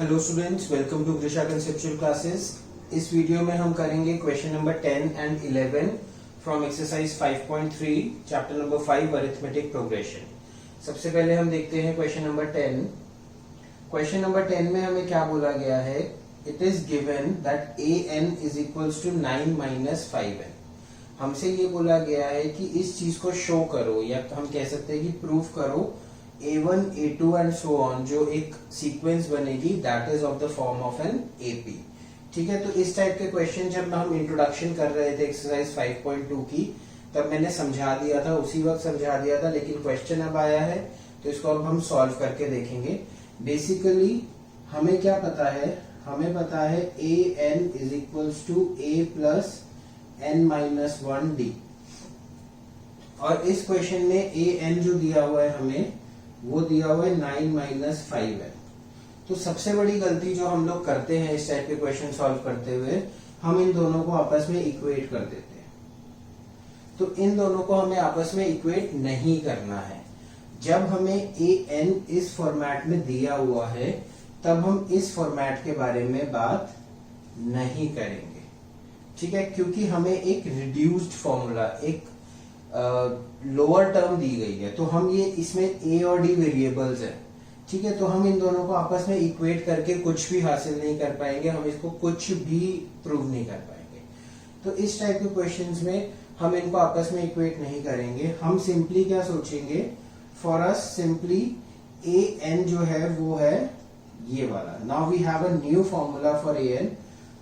Hello students, welcome to Grisha conceptual classes. इस video में हम करेंगे question number 10 and 11 from exercise 5.3 chapter number 5 arithmetic progression. सबसे पहले हम देखते हैं क्वेश्चन नंबर 10। क्वेश्चन नंबर 10 में हमें क्या बोला गया है? It is given that an is equals to 9 minus 5n। हमसे ये बोला गया है कि इस चीज को शो करो, या हम कह सकते हैं कि प्रूव करो A1, A2 and so on, जो एक सीक्वेंस बनेगी that is of the form of an AP। ठीक है, तो इस टाइप के क्वेश्चन जब हम इंट्रोडक्शन कर रहे थे एक्सरसाइज 5.2 की, तब मैंने समझा दिया था, उसी वक्त समझा दिया था, लेकिन क्वेश्चन अब आया है तो इसको अब हम सॉल्व करके देखेंगे। बेसिकली हमें क्या पता है? हमें पता है an is equals to a plus n minus 1d, और इस क्वेश्चन में an जो दिया हुआ है हमें, वो दिया हुआ है 9 माइनस 5n। तो सबसे बड़ी गलती जो हम लोग करते हैं इस टाइप के क्वेश्चन सॉल्व करते हुए, हम इन दोनों को आपस में इक्वेट कर देते हैं। तो इन दोनों को हमें आपस में इक्वेट नहीं करना है। जब हमें an इस फॉर्मेट में दिया हुआ है, तब हम इस फॉर्मेट के बारे में बात नहीं करेंगे। ठीक है, क्योंकि हमें एक रिड्यूस्ड फॉर्मूला, एक लोअर टर्म दी गई है, तो हम ये इसमें a और d वेरिएबल्स हैं। ठीक है, तो हम इन दोनों को आपस में इक्वेट करके कुछ भी हासिल नहीं कर पाएंगे, हम इसको कुछ भी प्रूव नहीं कर पाएंगे। तो इस टाइप के क्वेश्चंस में हम इनको आपस में इक्वेट नहीं करेंगे। हम सिंपली क्या सोचेंगे? फॉर अस सिंपली an जो है वो है ये वाला। Now we have a new formula for an।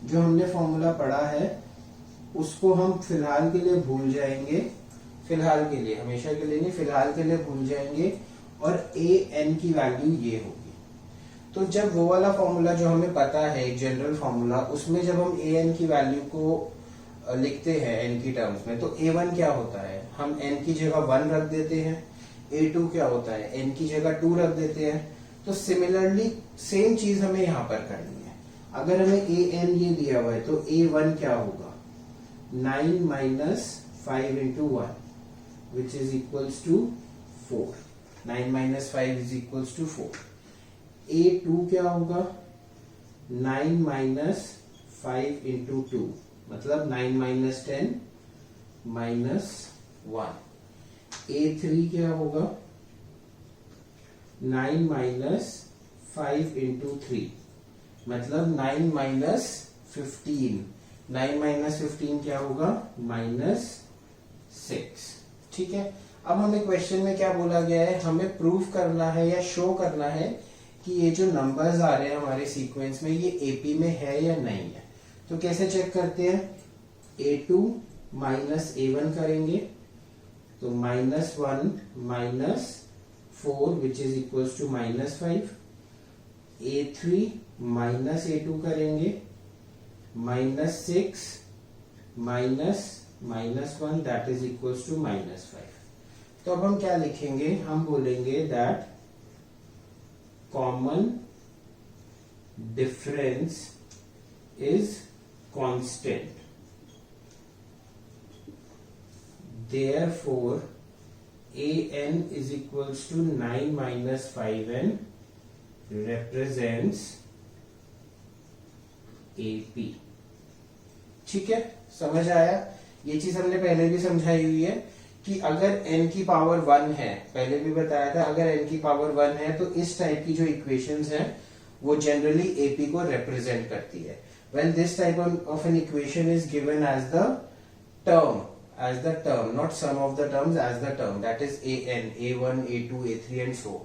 जो हमने फॉर्मूला पढ़ा है उसको हम फिलहाल के लिए भूल जाएंगे, फिलहाल के लिए, हमेशा के लिए नहीं, फिलहाल के लिए भूल जाएंगे, और an की वैल्यू ये होगी। तो जब वो वाला फॉर्मूला जो हमें पता है, एक जनरल फॉर्मूला, उसमें जब हम an की वैल्यू को लिखते हैं n की टर्म्स में, तो a1 क्या होता है? हम n की जगह 1 रख देते हैं। a2 क्या होता है? n की जगह 2 रख देते हैं। तो सिमिलरली सेम चीज हमें यहाँ पर करनी है। अगर हमें an ये दिया हुआ है, तो a1 क्या होगा? 9 minus 5 into 1, which is equals to 4. 9 minus 5 is equals to 4. A2 क्या होगा? 9 minus 5 into 2, मतलब 9 minus 10 minus 1. A3 क्या होगा? 9 minus 5 into 3, मतलब 9 minus 15. 9 minus 15 क्या होगा? minus 6. ठीक है, अब हमें क्वेश्चन में क्या बोला गया है? हमें प्रूव करना है या शो करना है कि ये जो नंबर्स आ रहे हैं हमारे सीक्वेंस में, ये AP में है या नहीं है। तो कैसे चेक करते हैं? A2 माइनस A1 करेंगे, तो minus 1 minus 4 which is equals to minus 5। A3 minus A2 करेंगे, minus 6 minus minus 1 that is equals to minus 5। तो अब हम क्या लिखेंगे? हम बोलेंगे that common difference is constant, therefore an is equals to 9 minus 5n represents AP। ठीक है, समझ आया? ये चीज हमने पहले भी समझाई हुई है कि अगर n की पावर 1 है, पहले भी बताया था, अगर n की पावर 1 है तो इस टाइप की जो इक्वेशंस हैं वो जनरली AP को रिप्रेजेंट करती है। Well this type of an equation is given as the term, not sum of the terms, as the term, that is an, a1, a2, a3 and so.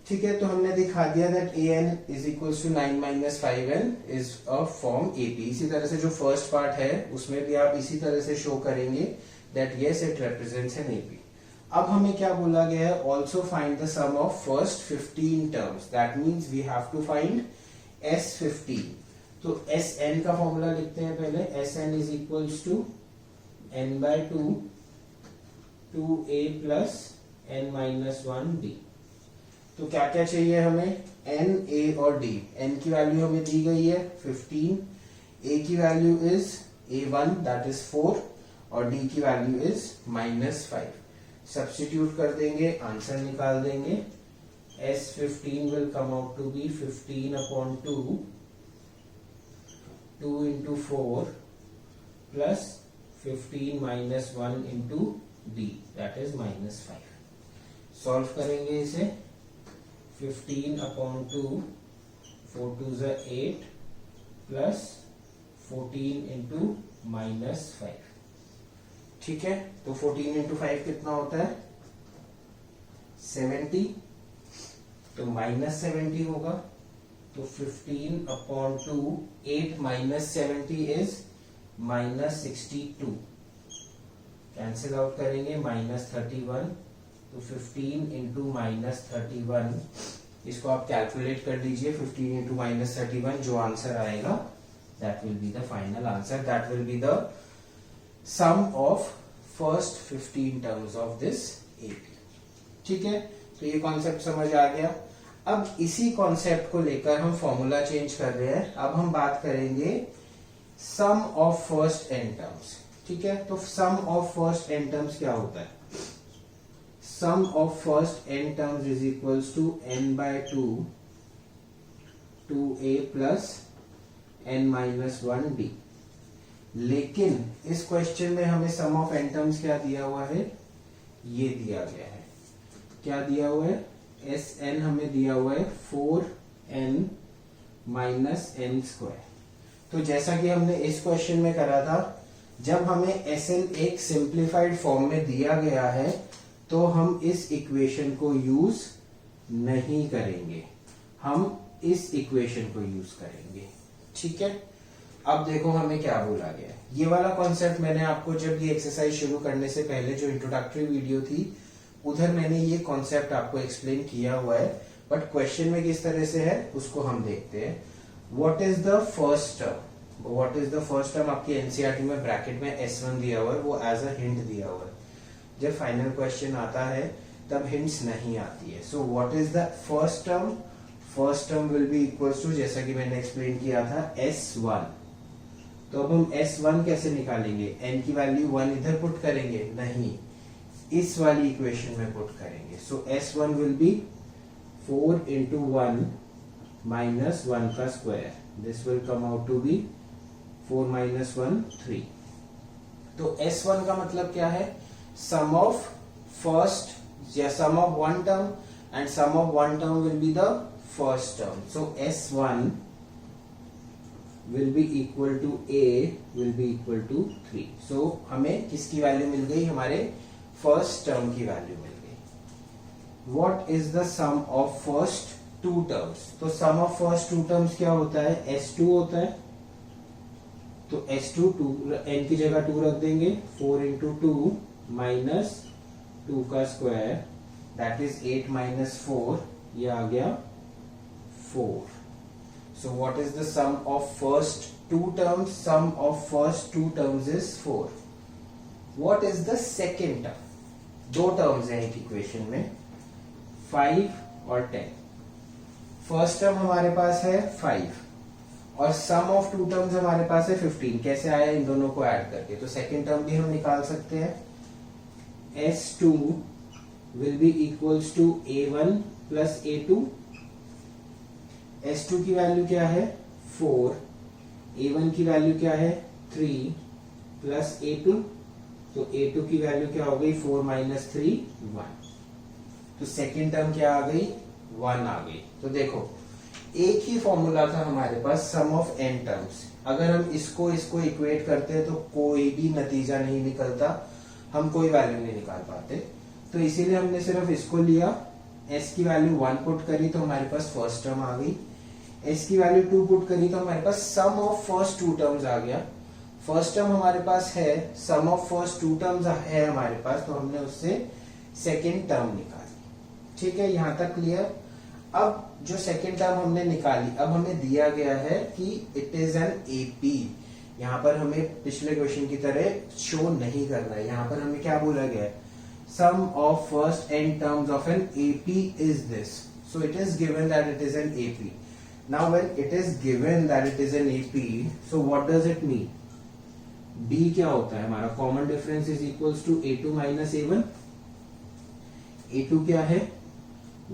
ठीक है, तो हमने दिखा दिया that an is equals to 9 minus 5n is a form AP। इसी तरह से जो फर्स्ट पार्ट है उसमें भी आप इसी तरह से शो करेंगे that yes it represents an AP। अब हमें क्या बोला गया है? Also find the sum of first 15 terms, that means we have to find S15। तो Sn का फॉर्मूला लिखते हैं पहले। Sn is equals to n by 2 2a plus n minus 1d। तो क्या क्या चाहिए हमें? n, a और d। n की वैल्यू हमें दी गई है 15, a की value is a1 that is 4, और d की वैल्यू इज -5। सब्स्टिट्यूट कर देंगे, आंसर निकाल देंगे। S15 will come out to be 15 upon 2, 2 into 4 plus 15 minus 1 into D, that is minus 5. Solve करेंगे इसे 15 अपॉन 2, 4 2 ज़ा 8 प्लस 14 इंटू माइनस 5. ठीक है, तो 14 इंटू 5 कितना होता है 70, तो माइनस 70 होगा. तो 15 upon 2, 8 minus 70 is minus 62. Cancel out करेंगे माइनस 31. तो 15 इंटू माइनस 31, इसको आप कैलकुलेट कर लीजिए. 15 इंटू माइनस 31, जो आंसर आएगा that will be the final answer. That will be the sum of first 15 terms of this AP. ठीक है, तो ये कॉन्सेप्ट समझ आ गया. अब इसी कॉन्सेप्ट को लेकर हम फॉर्मूला चेंज कर रहे हैं. अब हम बात करेंगे sum of first n terms. ठीक है, तो sum of first n terms क्या होता है? Sum of first n terms is equals to n by 2 2a plus n minus 1d. लेकिन इस क्वेश्चन में हमें सम ऑफ एन टर्म्स क्या दिया हुआ है? ये दिया गया है. क्या दिया हुआ है? Sn हमें दिया हुआ है 4n माइनस n स्क्वायर. तो जैसा कि हमने इस क्वेश्चन में करा था, जब हमें Sn एक सिंप्लीफाइड फॉर्म में दिया गया है तो हम इस इक्वेशन को यूज नहीं करेंगे, हम इस इक्वेशन को यूज करेंगे. ठीक है, अब देखो हमें क्या बोला गया है. ये वाला कॉन्सेप्ट मैंने आपको जब ये एक्सरसाइज शुरू करने से पहले जो इंट्रोडक्टरी वीडियो थी उधर मैंने ये कॉन्सेप्ट आपको एक्सप्लेन किया हुआ है. बट क्वेश्चन में किस तरह से है उसको हम देखते हैं. What is the first term? What is the first term? आपकी एनसीईआरटी में ब्रैकेट में S1 दिया हुआ है, वो एज अ हिंट दिया हुआ है. जब फाइनल क्वेश्चन आता है तब हिंट्स नहीं आती है. So what is the first term? First term will be equals to, जैसा कि मैंने एक्सप्लेन किया था, S1. तो अब हम S1 कैसे निकालेंगे? n की वैल्यू 1 इधर पुट करेंगे? नहीं, इस वाली इक्वेशन में पुट करेंगे. So S1 will be 4 into 1 minus 1 का square. This will come out to be 4 minus 1 3. तो S1 का मतलब क्या है? सम ऑफ फर्स्ट या sum of one term, and sum of one term will be the first term. So S1 will be equal to a will be equal to 3. So हमें किसकी value मिल गई? हमारे first term की value मिल गई. What is the sum of first two terms? तो sum of first two terms क्या होता है? S2 होता है. तो S2 n की जगह 2 रख देंगे. 4 into 2 minus 2 का स्क्वायर, that is 8 minus 4, ये आ गया 4. So what is the sum of first two terms? Sum of first two terms is 4. What is the second term? दो terms हैं एक इक्वेशन में, 5 और 10. फर्स्ट टर्म हमारे पास है 5 और सम ऑफ टू टर्म्स हमारे पास है 15. कैसे आया? इन दोनों को ऐड करके. तो सेकेंड टर्म भी हम निकाल सकते हैं. S2 will be equals to A1 plus A2. S2 की वैल्यू क्या है? 4. A1 की वैल्यू क्या है? 3 प्लस A2. तो A2 की वैल्यू क्या हो गई? 4 माइनस 3 1. तो सेकेंड टर्म क्या आ गई? 1 आ गई. तो देखो एक ही फॉर्मूला था हमारे पास, सम ऑफ n टर्म्स. अगर हम इसको इक्वेट करते हैं तो कोई भी नतीजा नहीं निकलता, हम कोई वैल्यू नहीं निकाल पाते. तो इसीलिए हमने सिर्फ इसको लिया. s की वैल्यू 1 पुट करी तो हमारे पास फर्स्ट टर्म आ गई. s की वैल्यू 2 पुट करी तो हमारे पास सम ऑफ फर्स्ट टू टर्म्स आ गया. फर्स्ट टर्म हमारे पास है, sum of first two terms है हमारे पास, तो हमने उससे सेकेंड टर्म निकाली. ठीक है, यहां तक क्लियर. अब जो सेकेंड टर्म हमने निकाली, अब हमें दिया गया है कि इट इज एन एपी. यहाँ पर हमें पिछले क्वेश्चन की तरह शो नहीं करना है. यहाँ पर हमें क्या बोला गया है? Sum of first n terms of an AP is this. So it is given that it is an AP. Now when it is given that it is an AP, so what does it mean? b क्या होता है हमारा? Common difference is equals to a2 minus a1. a2 क्या है?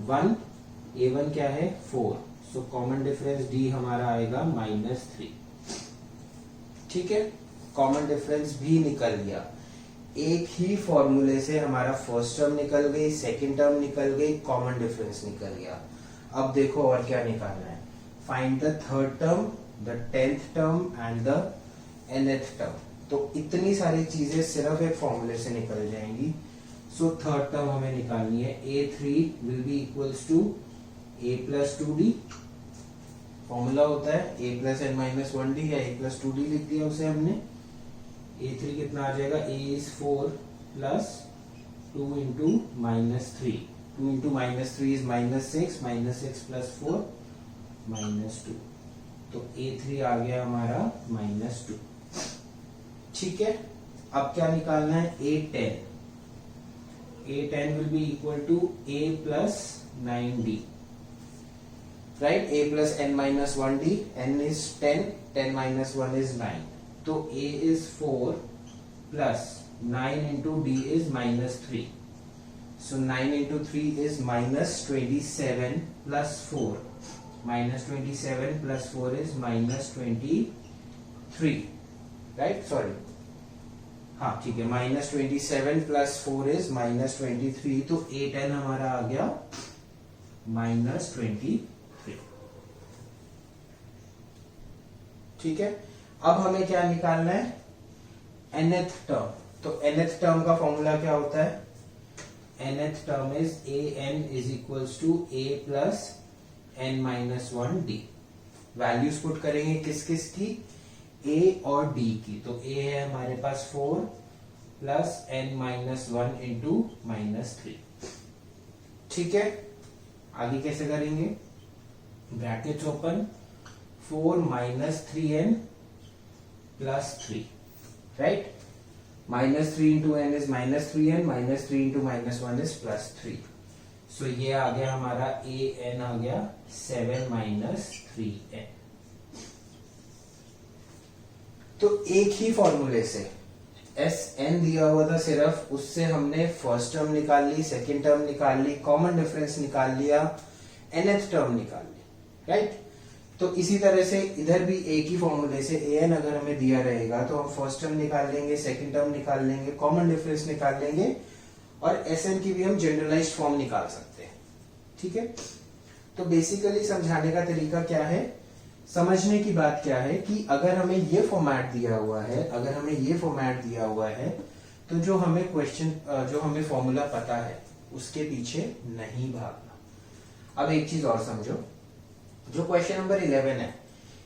1 A1 क्या है 4, so common difference D हमारा आएगा -3। ठीक है, कॉमन डिफरेंस भी निकल गया। एक ही फॉर्मूले से हमारा फर्स्ट टर्म निकल गई, सेकंड टर्म निकल गई, कॉमन डिफरेंस निकल गया। अब देखो और क्या निकालना है। Find the third term, the 10th term and the nth term. तो इतनी सारी चीजें सिर्फ एक फॉर्मूले से निकल जाएंगी। सो थर्ड टर्म हमें निकालनी है। A3 will be equals to A plus 2D। Formula होता है A plus n minus 1D या A प्लस 2D लिख दिया उसे हमने। A3 कितना आ जाएगा, A is 4 plus 2 into -3। 2 into -3 is -6, -6 plus 4 -2। तो A3 आ गया हमारा -2। ठीक है, अब क्या निकालना है, A10। A10 will be equal to A plus 9D, right. A plus n minus 1D, n is 10, 10 minus 1 is 9। तो A is 4 plus 9 into D is -3। So 9 into 3 is -27 plus 4, -27 plus 4 is -23, right, sorry, हाँ ठीक है, -27 plus 4 is -23। तो A10 हमारा आ गया -23। ठीक है, अब हमें क्या निकालना है, nth टर्म। तो nth टर्म का फॉर्मूला क्या होता है, nth term is an is equals to a plus n minus 1D। Values put करेंगे किस किस की, a और d की। तो a है हमारे पास 4 प्लस n माइनस 1 इंटू -3। ठीक है, आगे कैसे करेंगे, brackets open, 4 minus 3n plus 3, right. -3 into n is -3n, -3 into -1 is +3। सो ये आ गया हमारा an आ गया 7 माइनस 3n। तो एक ही फॉर्मूले से Sn दिया हुआ था सिर्फ, उससे हमने फर्स्ट टर्म निकाल ली, सेकेंड टर्म निकाल ली, कॉमन डिफरेंस निकाल लिया, nth टर्म निकाल ली, राइट। तो इसी तरह से इधर भी एक ही फॉर्मूले से an अगर हमें दिया रहेगा तो हम फर्स्ट टर्म निकाल लेंगे, सेकंड टर्म निकाल लेंगे, कॉमन डिफरेंस निकाल लेंगे, और Sn की भी हम जनरलाइज्ड फॉर्म निकाल सकते हैं। ठीक है, तो बेसिकली समझाने का तरीका क्या है, समझने की बात क्या है कि अगर हमें ये फॉर्मेट दिया हुआ है, अगर हमें ये फॉर्मेट दिया हुआ है, तो जो हमें क्वेश्चन, जो हमें फॉर्मूला पता है उसके पीछे नहीं भागना। अब एक चीज और समझो, जो क्वेश्चन नंबर 11 है,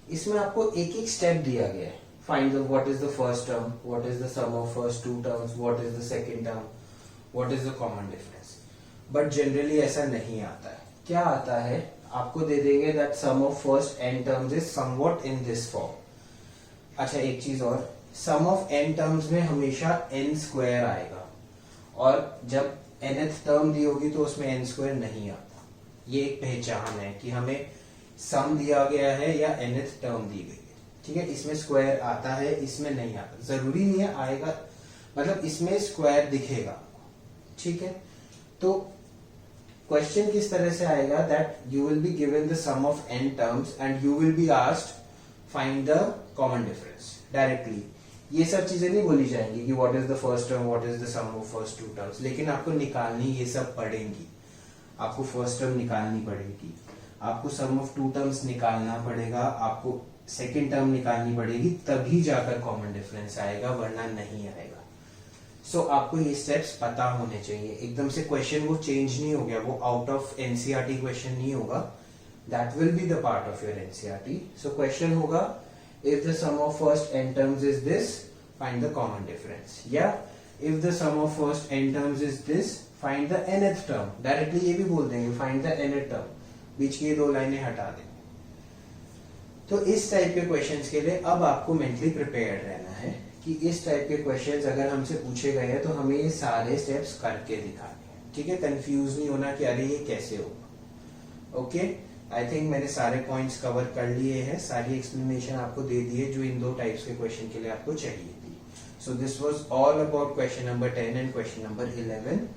इसमें आपको एक एक स्टेप दिया गया है। Find what is the first term, what is the sum of first two terms, what is the second term, what is the common difference. But generally ऐसा नहीं आता है। क्या आता है, आपको दे देंगे that sum of first n terms is somewhat in this form. अच्छा एक चीज और, सम ऑफ n टर्म्स में हमेशा n स्क्वायर आएगा, और जब nth टर्म दी होगी तो उसमें n स्क्वायर नहीं आता। ये एक पहचान है कि हमें सम दिया गया है या nth टर्म दी गई है, ठीक है, इसमें स्क्वायर आता है, इसमें नहीं आता। जरूरी नहीं है आएगा, मतलब इसमें स्क्वायर दिखेगा, ठीक है। तो क्वेश्चन किस तरह से आएगा, that you will be given the sum of n terms and you will be asked find the common difference directly. ये सब चीजें नहीं बोली जाएंगी कि what is the first term, what is the sum of first two terms, लेकिन आपको निकालनी ये सब पड़ेंगी। आपको फर्स्ट टर्म निकालनी पड़ेगी, आपको सम ऑफ टू टर्म्स निकालना पड़ेगा, आपको सेकेंड टर्म निकालनी पड़ेगी, तभी जाकर कॉमन डिफरेंस आएगा, वरना नहीं आएगा। सो आपको ये स्टेप्स पता होने चाहिए। एकदम से क्वेश्चन वो चेंज नहीं हो गया, वो आउट ऑफ एनसीईआरटी क्वेश्चन नहीं होगा, that will be the part of your NCERT. So question होगा, if the sum of first n terms is this, find the common difference, या if the sum of first n terms is this, find the nth term। Directly ये भी बोल देंगे find the nth term, बीच की ये दो लाइनें हटा देंगे। तो इस टाइप के क्वेश्चंस के लिए अब आपको मेंटली प्रिपेयर्ड रहना है कि इस टाइप के क्वेश्चंस अगर हमसे पूछे गए हैं तो हमें ये सारे स्टेप्स करके दिखाने हैं, ठीक है। कंफ्यूज नहीं होना कि अरे ये कैसे होगा। ओके, आई थिंक मैंने सारे पॉइंट्स कवर कर लिए हैं, सारी एक्सप्लेनेशन आपको दे दी है जो इन दो टाइप्स के क्वेश्चन के लिए आपको चाहिए थी। So this was all about question number 10 and question number 11।